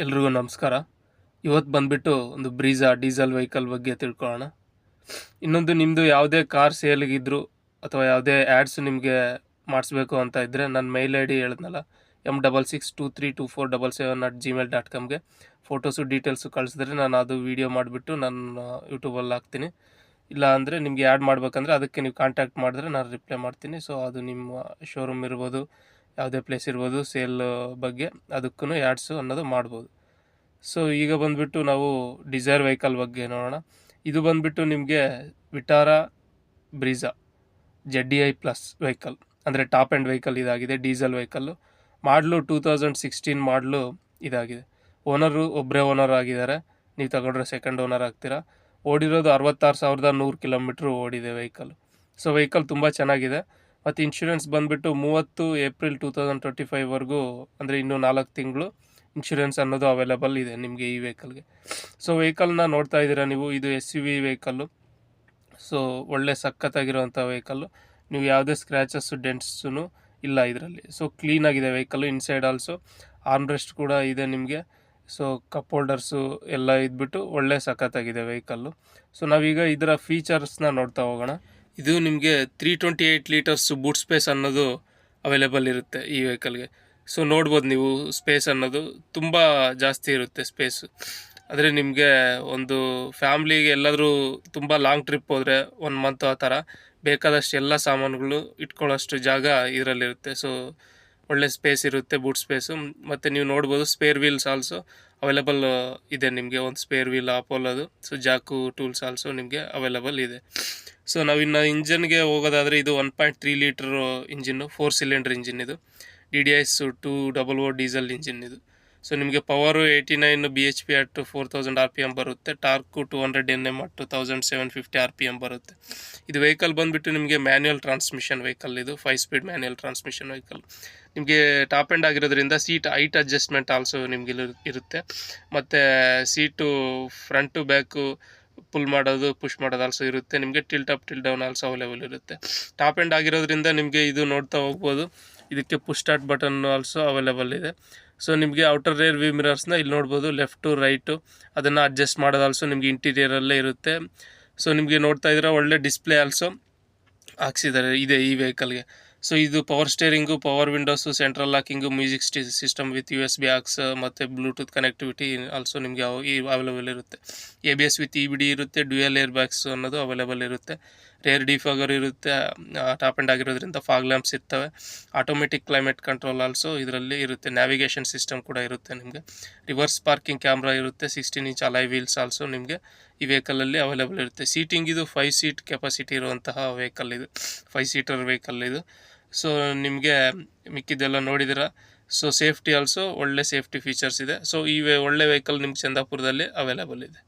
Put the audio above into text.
ಎಲ್ರಿಗೂ ನಮಸ್ಕಾರ. ಇವತ್ತು ಬಂದುಬಿಟ್ಟು ಒಂದು ಬ್ರೀಝಾ ಡೀಸೆಲ್ ವೆಹಿಕಲ್ ಬಗ್ಗೆ ತಿಳ್ಕೊಳ್ಳೋಣ. ಇನ್ನೊಂದು ನಿಮ್ಮದು ಯಾವುದೇ ಕಾರ್ ಸೇಲಿಗಿದ್ರು ಅಥವಾ ಯಾವುದೇ ಆ್ಯಡ್ಸ್ ನಿಮಗೆ ಮಾಡಿಸ್ಬೇಕು ಅಂತ ಇದ್ದರೆ ನನ್ನ ಮೇಲ್ ಐ ಡಿ ಹೇಳಿದ್ನಲ್ಲ m66232477@gmail.comಗೆ ಫೋಟೋಸು ಡೀಟೇಲ್ಸು ಕಳಿಸಿದ್ರೆ ನಾನು ಅದು ವೀಡಿಯೋ ಮಾಡಿಬಿಟ್ಟು ನಾನು ಯೂಟ್ಯೂಬಲ್ಲಿ ಹಾಕ್ತೀನಿ. ಇಲ್ಲ ಅಂದರೆ ನಿಮಗೆ ಆ್ಯಡ್ ಮಾಡಬೇಕಂದ್ರೆ ಅದಕ್ಕೆ ನೀವು ಕಾಂಟ್ಯಾಕ್ಟ್ ಮಾಡಿದ್ರೆ ನಾನು ರಿಪ್ಲೈ ಮಾಡ್ತೀನಿ. ಸೊ ಅದು ನಿಮ್ಮ ಶೋರೂಮ್ ಇರ್ಬೋದು, ಯಾವುದೇ ಪ್ಲೇಸ್ ಇರ್ಬೋದು, ಸೇಲ್ ಬಗ್ಗೆ ಅದಕ್ಕೂ ಆ್ಯಡ್ಸು ಅನ್ನೋದು ಮಾಡ್ಬೋದು. ಸೊ ಈಗ ಬಂದುಬಿಟ್ಟು ನಾವು ಡಿಸೈರ್ ವೆಹಿಕಲ್ ಬಗ್ಗೆ ನೋಡೋಣ. ಇದು ಬಂದುಬಿಟ್ಟು ನಿಮಗೆ ವಿಟಾರಾ ಬ್ರೀಝಾ ZDI ಪ್ಲಸ್ ವೆಹಿಕಲ್, ಅಂದರೆ ಟಾಪ್ ಆ್ಯಂಡ್ ವೆಹಿಕಲ್ ಇದಾಗಿದೆ. ಡೀಸೆಲ್ ವೆಹಿಕಲ್ಲು, ಮಾಡಲು 2016 ಮಾಡಲು ಇದಾಗಿದೆ. ಒಬ್ಬರೇ ಓನರ್ ಆಗಿದ್ದಾರೆ. ನೀವು ತಗೊಂಡ್ರೆ ಸೆಕೆಂಡ್ ಓನರ್ ಆಗ್ತೀರಾ. ಓಡಿರೋದು 66,100 ಕಿಲೋಮೀಟ್ರ್ ಓಡಿದೆ ವೆಹಿಕಲ್. ಸೊ ವೆಹಿಕಲ್ ತುಂಬ ಚೆನ್ನಾಗಿದೆ. ಮತ್ತು ಇನ್ಶೂರೆನ್ಸ್ ಬಂದುಬಿಟ್ಟು 30 ಏಪ್ರಿಲ್ 2025ವರೆಗೂ, ಅಂದರೆ ಇನ್ನೂ 4 ತಿಂಗಳು ಇನ್ಶೂರೆನ್ಸ್ ಅನ್ನೋದು ಅವೈಲೇಬಲ್ ಇದೆ ನಿಮಗೆ ಈ ವೆಹಿಕಲ್ಗೆ. ಸೊ ವೆಹಿಕಲ್ನ ನೋಡ್ತಾ ಇದ್ದೀರಾ ನೀವು, ಇದು SUV ವೆಹಿಕಲ್ಲು. ಸೊ ಒಳ್ಳೆ ಸಖತ್ತಾಗಿರೋವಂಥ ವೆಹಿಕಲ್ಲು. ನೀವು ಯಾವುದೇ ಸ್ಕ್ರ್ಯಾಚಸ್ಸು ಡೆಂಟ್ಸೂ ಇಲ್ಲ ಇದರಲ್ಲಿ. ಸೊ ಕ್ಲೀನಾಗಿದೆ ವೆಹಿಕಲ್ಲು. ಇನ್ಸೈಡ್ ಆಲ್ಸೋ ಆರ್ಮ್ರೆಸ್ಟ್ ಕೂಡ ಇದೆ ನಿಮಗೆ. ಸೊ ಕಪ್ ಹೋಲ್ಡರ್ಸು ಎಲ್ಲ ಇದ್ಬಿಟ್ಟು ಒಳ್ಳೆ ಸಖತ್ತಾಗಿದೆ ವೆಹಿಕಲ್ಲು. ಸೊ ನಾವೀಗ ಇದರ ಫೀಚರ್ಸ್ನ ನೋಡ್ತಾ ಹೋಗೋಣ. ಇದು ನಿಮಗೆ 328 ಲೀಟರ್ಸ್ ಬೂಟ್ ಸ್ಪೇಸ್ ಅನ್ನೋದು ಅವೈಲೇಬಲ್ ಇರುತ್ತೆ ಈ ವೆಹಿಕಲ್ಗೆ. ಸೊ ನೋಡ್ಬೋದು ನೀವು, ಸ್ಪೇಸ್ ಅನ್ನೋದು ತುಂಬ ಜಾಸ್ತಿ ಇರುತ್ತೆ ಸ್ಪೇಸು. ಆದರೆ ನಿಮಗೆ ಒಂದು ಫ್ಯಾಮ್ಲಿಗೆ ಎಲ್ಲಾದರೂ ತುಂಬ ಲಾಂಗ್ ಟ್ರಿಪ್ ಹೋದರೆ 1 ಮಂತ್ ಆ ಥರ ಬೇಕಾದಷ್ಟು ಎಲ್ಲ ಸಾಮಾನುಗಳು ಇಟ್ಕೊಳ್ಳೋಷ್ಟು ಜಾಗ ಇದರಲ್ಲಿರುತ್ತೆ. ಸೊ ಒಳ್ಳೆ ಸ್ಪೇಸ್ ಇರುತ್ತೆ, ಬೂಟ್ ಸ್ಪೇಸು. ಮತ್ತು ನೀವು ನೋಡ್ಬೋದು ಸ್ಪೇರ್ ವೀಲ್ಸ್ ಆಲ್ಸೋ ಅವೈಲೇಬಲ್ ಇದೆ ನಿಮಗೆ. ಒಂದು ಸ್ಪೇರ್ ವೀಲ್ ಅಪೋಲೋದು. ಸೊ ಜಾಕು ಟೂಲ್ಸ್ ಆಲ್ಸೋ ನಿಮಗೆ ಅವೈಲೇಬಲ್ ಇದೆ. ಸೊ ನಾವಿನ್ನು ಇಂಜನ್ಗೆ ಹೋಗೋದಾದರೆ ಇದು 1.3 ಲೀಟ್ರ್ ಇಂಜಿನ್ನು, 4 ಸಿಲಿಂಡರ್ ಇಂಜಿನ್ ಇದು. DDIS 200 ಡೀಸೆಲ್ ಇಂಜಿನ್ ಇದು. ಸೊ ನಿಮಗೆ ಪವರು 89 bhp ಅಟ್ 4000 RPM ಬರುತ್ತೆ. ಟಾರ್ಕು 200 Nm ಅಟ್ 1750 RPM ಬರುತ್ತೆ. ಇದು ವೆಹಿಕಲ್ ಬಂದುಬಿಟ್ಟು ನಿಮಗೆ ಮ್ಯಾನ್ಯುಯಲ್ ಟ್ರಾನ್ಸ್ಮಿಷನ್ ವೆಹಿಕಲ್. ಇದು 5 ಸ್ಪೀಡ್ ಮ್ಯಾನ್ಯುಯಲ್ ಟ್ರಾನ್ಸ್ಮಿಷನ್ ವೆಹಿಕಲ್. ನಿಮಗೆ ಟಾಪ್ ಎಂಡ್ ಆಗಿರೋದ್ರಿಂದ ಸೀಟ್ ಹೈಟ್ ಅಡ್ಜಸ್ಟ್ಮೆಂಟ್ ಆಲ್ಸೋ ನಿಮಗೆ ಇರುತ್ತೆ. ಮತ್ತು ಸೀಟು ಫ್ರಂಟು ಬ್ಯಾಕು ಪುಲ್ ಮಾಡೋದು, ಪುಷ್ ಮಾಡೋದು ಆಲ್ಸೋ ಇರುತ್ತೆ. ನಿಮಗೆ tilt up tilt down also available ಇರುತ್ತೆ. ಟಾಪ್ ಎಂಡ್ ಆಗಿರೋದ್ರಿಂದ ನಿಮಗೆ ಇದು ನೋಡ್ತಾ ಹೋಗ್ಬೋದು. ಇದಕ್ಕೆ push start button also available ಇದೆ. ಸೊ ನಿಮಗೆ ಔಟರ್ ರೇರ್ ವ್ಯೂ ಮಿರರ್ಸ್ನ ಇಲ್ಲಿ ನೋಡ್ಬೋದು, ಲೆಫ್ಟು ರೈಟು ಅದನ್ನು ಅಡ್ಜಸ್ಟ್ ಮಾಡೋದು ಆಲ್ಸೋ ನಿಮಗೆ ಇಂಟೀರಿಯರಲ್ಲೇ ಇರುತ್ತೆ. ಸೊ ನಿಮಗೆ ನೋಡ್ತಾ ಇದ್ರೆ ಒಳ್ಳೆ ಡಿಸ್ಪ್ಲೇ ಆಲ್ಸೋ ಹಾಕ್ಸಿದ್ದಾರೆ ಇದೆ ಈ ವೆಹಿಕಲ್ಗೆ. ಸೊ ಇದು power steering, power windows, central locking, music system with USB aux ಮತ್ತು ಬ್ಲೂಟೂತ್ ಕನೆಕ್ಟಿವಿಟಿ ಆಲ್ಸೋ ನಿಮಗೆ ಅವೈಲೇಬಲ್ ಇರುತ್ತೆ. ABS ವಿತ್ EBD ಇರುತ್ತೆ. ಡ್ಯುಯಲ್ ಏರ್ ಬ್ಯಾಗ್ಸ್ ಅನ್ನೋದು ಅವೈಲೇಬಲ್ ಇರುತ್ತೆ. ರೇರ್ ಡಿಫಾಗರ್ ಇರುತ್ತೆ. ಟಾಪ್ ಎಂಡ್ ಆಗಿರೋದ್ರಿಂದ ಫಾಗ್ ಲ್ಯಾಂಪ್ಸ್ ಇರ್ತವೆ. ಆಟೋಮೆಟಿಕ್ ಕ್ಲೈಮೇಟ್ ಕಂಟ್ರೋಲ್ ಆಲ್ಸೋ ಇದರಲ್ಲಿ ಇರುತ್ತೆ. ನ್ಯಾವಿಗೇಷನ್ ಸಿಸ್ಟಮ್ ಕೂಡ ಇರುತ್ತೆ ನಿಮಗೆ. ರಿವರ್ಸ್ ಪಾರ್ಕಿಂಗ್ ಕ್ಯಾಮ್ರಾ ಇರುತ್ತೆ. 16 ಇಂಚ್ ಅಲಾಯ್ ವೀಲ್ಸ್ ಆಲ್ಸೋ ನಿಮಗೆ ಈ ವೆಹಿಕಲಲ್ಲಿ ಅವೈಲೇಬಲ್ ಇರುತ್ತೆ. ಸೀಟಿಂಗ್ ಇದು 5 ಸೀಟ್ ಕೆಪಾಸಿಟಿ ಇರುವಂತಹ ವೆಹಿಕಲ್ ಇದು, 5 ಸೀಟರ್ ವೆಹಿಕಲ್ ಇದು. ಸೊ ನಿಮಗೆ ಮಿಕ್ಕಿದ್ದೆಲ್ಲ ನೋಡಿದಿರ. ಸೊ ಸೇಫ್ಟಿ ಆಲ್ಸೋ ಒಳ್ಳೆ ಸೇಫ್ಟಿ ಫೀಚರ್ಸ್ ಇದೆ. ಸೊ ಈ ಒಳ್ಳೆ ವೆಹಿಕಲ್ ನಿಮ್ಗೆ ಚಂದಾಪುರದಲ್ಲಿ ಅವೈಲೇಬಲ್ ಇದೆ.